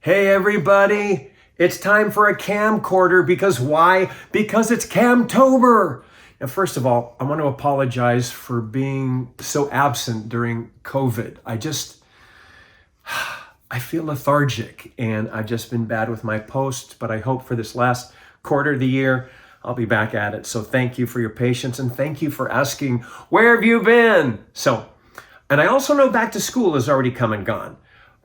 Hey everybody, it's time for a camcorder because why? Because it's Camtober. Now, first of all, I want to apologize for being so absent during COVID. I feel lethargic and I've just been bad with my posts, but I hope for this last quarter of the year, I'll be back at it. So thank you for your patience and thank you for asking, where have you been? And I also know back to school has already come and gone.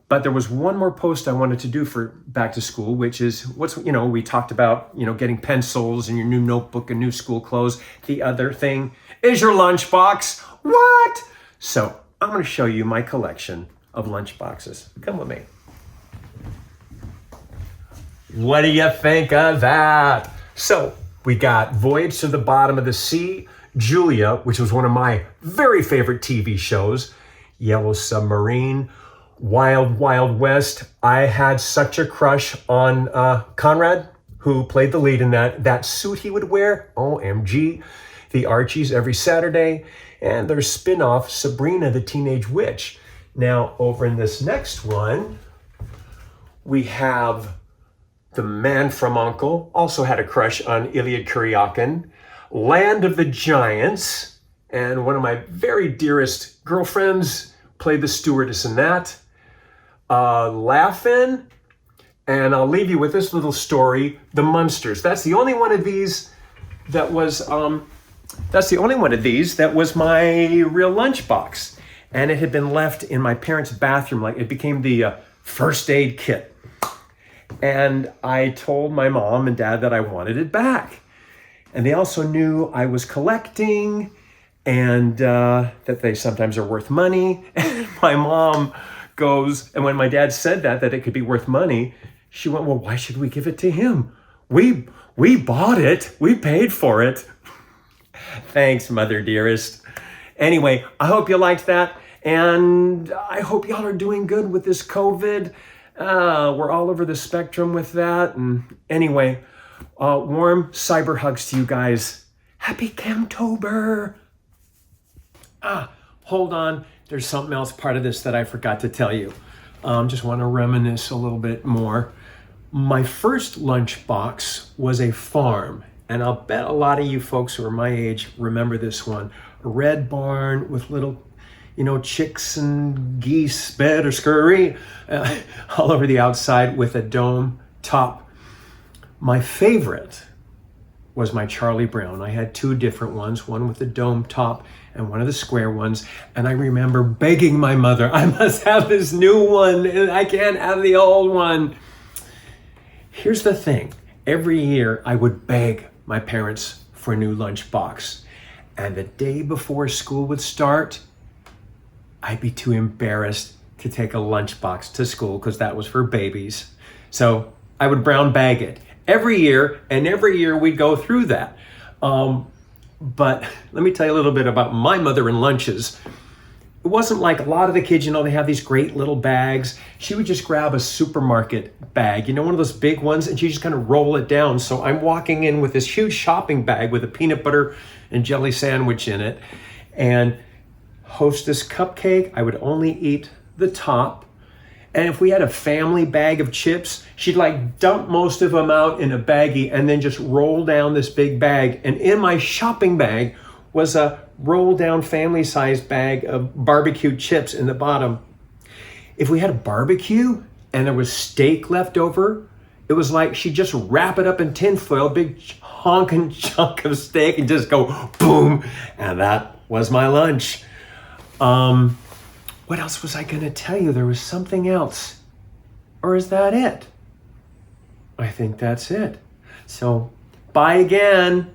But there was one more post I wanted to do for back to school, which is we talked about, getting pencils and your new notebook and new school clothes. The other thing is your lunchbox. What? So I'm going to show you my collection of lunchboxes. Come with me. What do you think of that? So we got Voyage to the Bottom of the Sea, Julia, which was one of my very favorite TV shows, Yellow Submarine, Wild Wild West. I had such a crush on Conrad, who played the lead in that suit he would wear. OMG. The Archies every Saturday, and their spin-off, Sabrina the Teenage Witch. Now, over in this next one, we have The Man from U.N.C.L.E., also had a crush on Ilya Kuryakin, Land of the Giants, and one of my very dearest girlfriends played the stewardess in that. Laughin', and I'll leave you with this little story, The Munsters. That's the only one of these that was my real lunchbox. And it had been left in my parents' bathroom, like it became the first aid kit. And I told my mom and dad that I wanted it back. And they also knew I was collecting and that they sometimes are worth money. And my mom goes, and when my dad said that it could be worth money, she went, well, why should we give it to him? We bought it. We paid for it. Thanks, mother dearest. Anyway, I hope you liked that. And I hope y'all are doing good with this COVID. We're all over the spectrum with that. And anyway, warm cyber hugs to you guys. Happy Camtober. Hold on. There's something else part of this that I forgot to tell you. Just want to reminisce a little bit more. My first lunchbox was a farm. And I'll bet a lot of you folks who are my age remember this one. A red barn with little, chicks and geese, bed or scurry, all over the outside with a dome top. My favorite was my Charlie Brown. I had two different ones, one with the dome top and one of the square ones. And I remember begging my mother, I must have this new one and I can't have the old one. Here's the thing. Every year I would beg my parents for a new lunchbox. And the day before school would start, I'd be too embarrassed to take a lunchbox to school because that was for babies. So I would brown bag it every year, and every year we'd go through that. But let me tell you a little bit about my mother and lunches. It wasn't like a lot of the kids, they have these great little bags. She would just grab a supermarket bag, one of those big ones, and she just kind of roll it down. So I'm walking in with this huge shopping bag with a peanut butter and jelly sandwich in it. And Hostess cupcake, I would only eat the top. And if we had a family bag of chips, she'd dump most of them out in a baggie and then just roll down this big bag. And in my shopping bag was a roll down family sized bag of barbecue chips in the bottom. If we had a barbecue and there was steak left over, it was like she'd just wrap it up in tinfoil, big honking chunk of steak, and just go boom. And that was my lunch. What else was I going to tell you? There was something else. Or is that it? I think that's it. So, bye again.